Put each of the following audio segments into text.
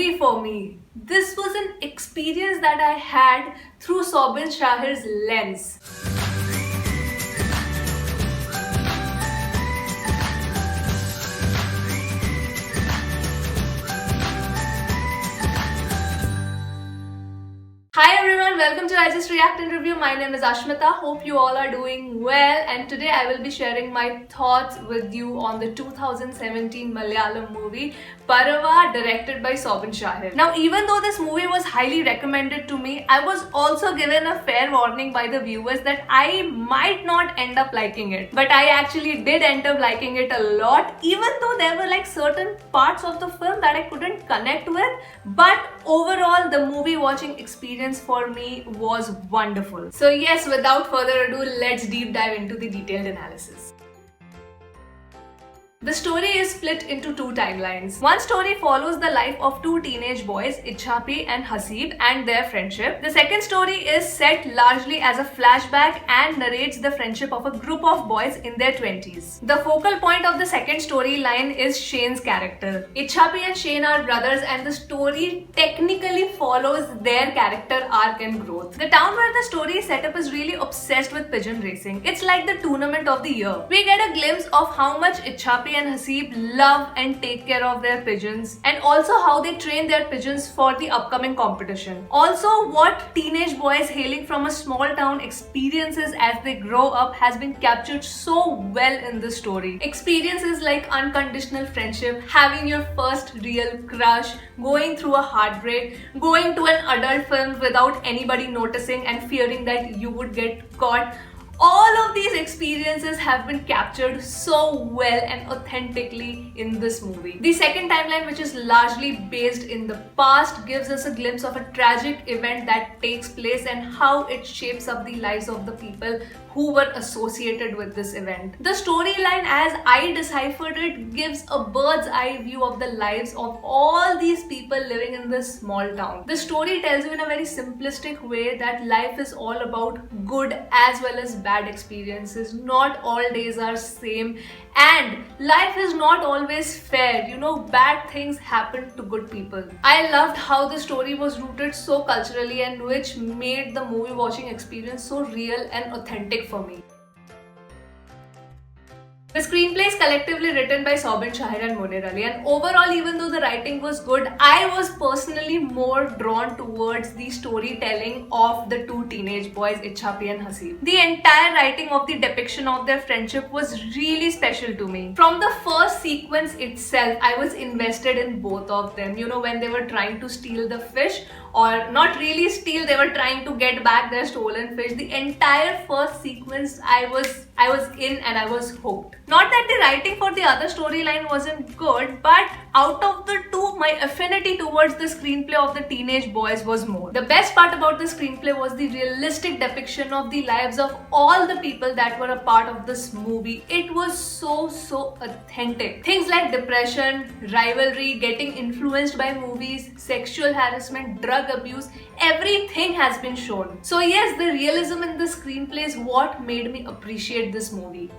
movie for me. This was an experience that I had through Sobin Shahir's lens. Hi everyone, welcome to I Just React and Review. My name is Ashmita. Hope you all are doing well, and today I will be sharing my thoughts with you on the 2017 Malayalam movie Parava, directed by Sobin Shahir. Now, even though this movie was highly recommended to me, I was also given a fair warning by the viewers that I might not end up liking it. But I actually did end up liking it a lot, even though there were like certain parts of the film that I couldn't connect with. But overall, the movie watching experience for me was wonderful. So yes, without further ado, let's deep dive into the detailed analysis. The story is split into two timelines. One story follows the life of two teenage boys, Ichhapi and Haseeb, and their friendship. The second story is set largely as a flashback and narrates the friendship of a group of boys in their 20s. The focal point of the second storyline is Shane's character. Ichhapi and Shane are brothers, and the story technically follows their character arc and growth. The town where the story is set up is really obsessed with pigeon racing. It's like the tournament of the year. We get a glimpse of how much Ichhapi and Haseeb love and take care of their pigeons, and also how they train their pigeons for the upcoming competition. Also, what teenage boys hailing from a small town experiences as they grow up has been captured so well in the story. Experiences like unconditional friendship, having your first real crush, going through a heartbreak, going to an adult film without anybody noticing and fearing that you would get caught. All of these experiences have been captured so well and authentically in this movie. The second timeline, which is largely based in the past, gives us a glimpse of a tragic event that takes place and how it shapes up the lives of the people who were associated with this event. The storyline, as I deciphered it, gives a bird's eye view of the lives of all these people living in this small town. The story tells you in a very simplistic way that life is all about good as well as bad experiences. Not all days are same, and life is not always fair. Bad things happen to good people. I loved how the story was rooted so culturally, and which made the movie watching experience so real and authentic for me. The screenplay is collectively written by Sobin Shahir and Munir Ali, and overall, even though the writing was good, I was personally more drawn towards the storytelling of the two teenage boys, Ichhapi and Haseeb. The entire writing of the depiction of their friendship was really special to me. From the first sequence itself, I was invested in both of them. When they were trying to steal the fish, or not really steal, they were trying to get back their stolen fish. The entire first sequence, I was in and I was hooked. Not that the writing for the other storyline wasn't good, but out of the two, my affinity towards the screenplay of the teenage boys was more. The best part about the screenplay was the realistic depiction of the lives of all the people that were a part of this movie. It was so authentic. Things like depression, rivalry, getting influenced by movies, sexual harassment, drug abuse, everything has been shown. So yes, the realism in the screenplay is what made me appreciate this movie.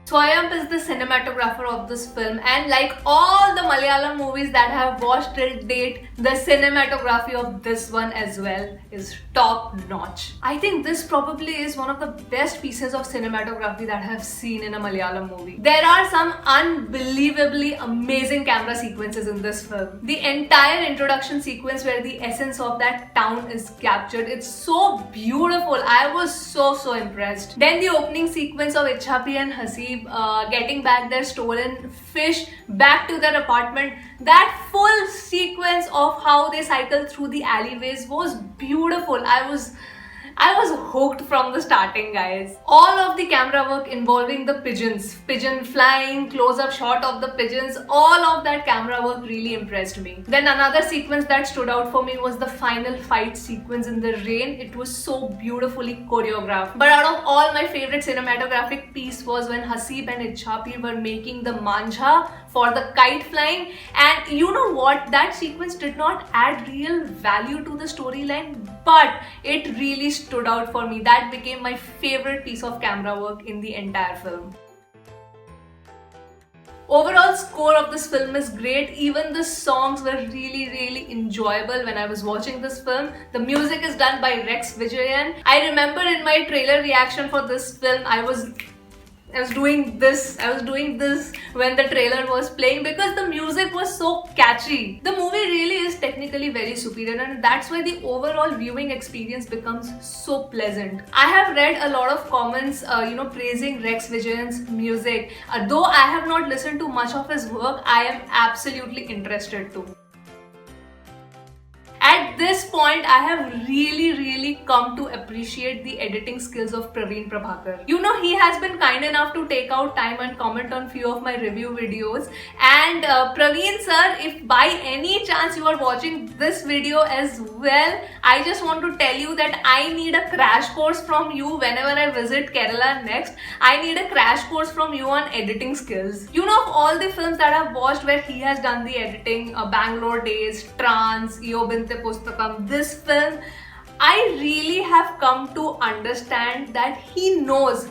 Swayamp is the cinematographer of this film, and like all the Malayalam movies that I have watched till date, the cinematography of this one as well is top notch. I think this probably is one of the best pieces of cinematography that I have seen in a Malayalam movie. There are some unbelievably amazing camera sequences in this film. The entire introduction sequence where the essence of that town is captured, it's so beautiful. I was so impressed. Then the opening sequence of Ichhapi and Haseeb getting back their stolen fish back to their apartment. That full sequence of how they cycle through the alleyways was beautiful. I was hooked from the starting, guys. All of the camera work involving the pigeon flying, close-up shot of the pigeons, all of that camera work really impressed me. Then another sequence that stood out for me was the final fight sequence in the rain. It was so beautifully choreographed. But out of all, my favorite cinematographic piece was when Haseeb and Ichhapi were making the manjha for the kite flying. And you know what? That sequence did not add real value to the storyline, but it really stood out for me. That became my favorite piece of camera work in the entire film. Overall score of this film is great. Even the songs were really enjoyable when I was watching this film. The music is done by Rex Vijayan. I remember in my trailer reaction for this film, I was doing this when the trailer was playing because the music was so catchy. The movie really is technically very superior, and that's why the overall viewing experience becomes so pleasant. I have read a lot of comments praising Rex Vijayan's music. Though I have not listened to much of his work, I am absolutely interested too. At this point, I have really come to appreciate the editing skills of Praveen Prabhakar. You know, he has been kind enough to take out time and comment on few of my review videos. And Praveen sir, if by any chance you are watching this video as well, I just want to tell you that I need a crash course from you whenever I visit Kerala next. I need a crash course from you on editing skills. You know, of all the films that I've watched where he has done the editing, Bangalore Days, Trance, Io Binte Pustakam, this film, I really have come to understand that he knows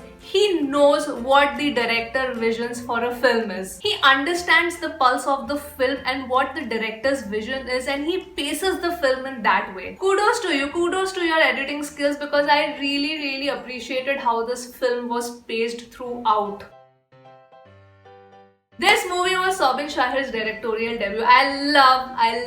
what the director visions for a film is. He understands the pulse of the film and what the director's vision is, and he paces the film in that way. Kudos to you, kudos to your editing skills, because I really appreciated how this film was paced throughout. This movie was Sobin Shahir's directorial debut. I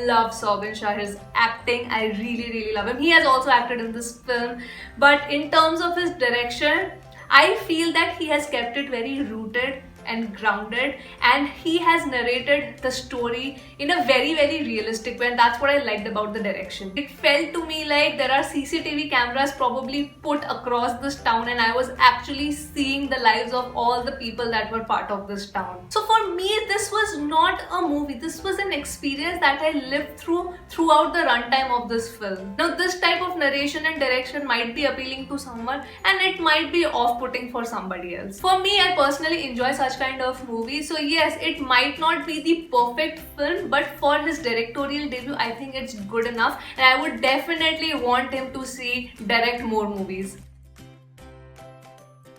love Sobin Shahir's acting. I really love him. He has also acted in this film, but in terms of his direction, I feel that he has kept it very rooted and grounded, and he has narrated the story in a very realistic way, and that's what I liked about the direction. It felt to me like there are CCTV cameras probably put across this town, and I was actually seeing the lives of all the people that were part of this town. So for me, this was not a movie, this was an experience that I lived throughout the runtime of this film. Now, this type of narration and direction might be appealing to someone, and it might be off-putting for somebody else. For me, I personally enjoy such kind of movie. So yes, it might not be the perfect film, but for his directorial debut, I think it's good enough, and I would definitely want him to direct more movies.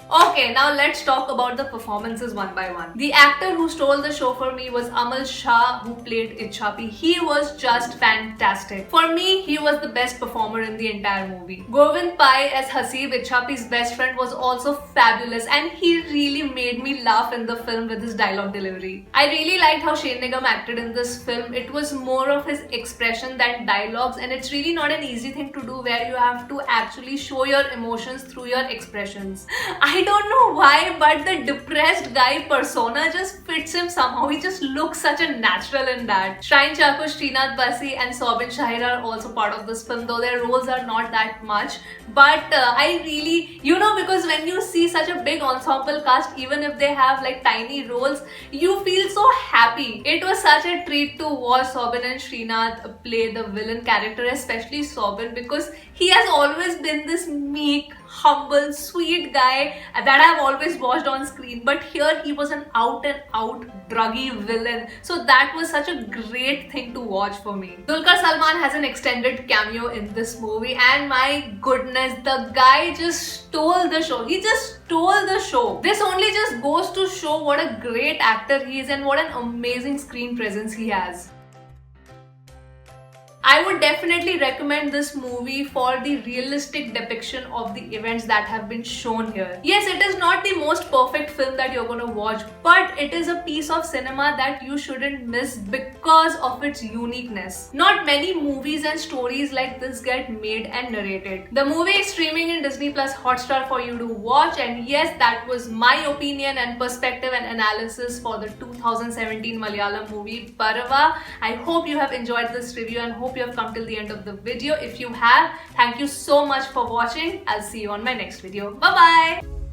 Okay, now let's talk about the performances one by one. The actor who stole the show for me was Amal Shah, who played Ichhapi. He was just fantastic. For me, he was the best performer in the entire movie. Govind Pai as Hasib, Ichhapi's best friend, was also fabulous, and he really made me laugh in the film with his dialogue delivery. I really liked how Shane Nigam acted in this film. It was more of his expression than dialogues, and it's really not an easy thing to do where you have to actually show your emotions through your expressions. I don't know why, but the depressed guy persona just fits him somehow. He just looks such a natural in that. Shrine Chakur, Srinath Basi and Sobin Shahir are also part of this film, though their roles are not that much. But I really, because when you see such a big ensemble cast, even if they have like tiny roles, you feel so happy. It was such a treat to watch Sobin and Srinath play the villain character, especially Sobin, because he has always been this meek, humble, sweet guy that I've always watched on screen, but here he was an out and out druggy villain, so that was such a great thing to watch for me. Dulquer Salmaan has an extended cameo in this movie, and my goodness, the guy just stole the show. He just stole the show. This only just goes to show what a great actor he is and what an amazing screen presence he has. I would definitely recommend this movie for the realistic depiction of the events that have been shown here. Yes, it is not the most perfect film that you're going to watch, but it is a piece of cinema that you shouldn't miss because of its uniqueness. Not many movies and stories like this get made and narrated. The movie is streaming in Disney Plus Hotstar for you to watch, and yes, that was my opinion and perspective and analysis for the 2017 Malayalam movie Parava. I hope you have enjoyed this review and hope you have come till the end of the video. If you have, thank you so much for watching. I'll see you on my next video. Bye bye.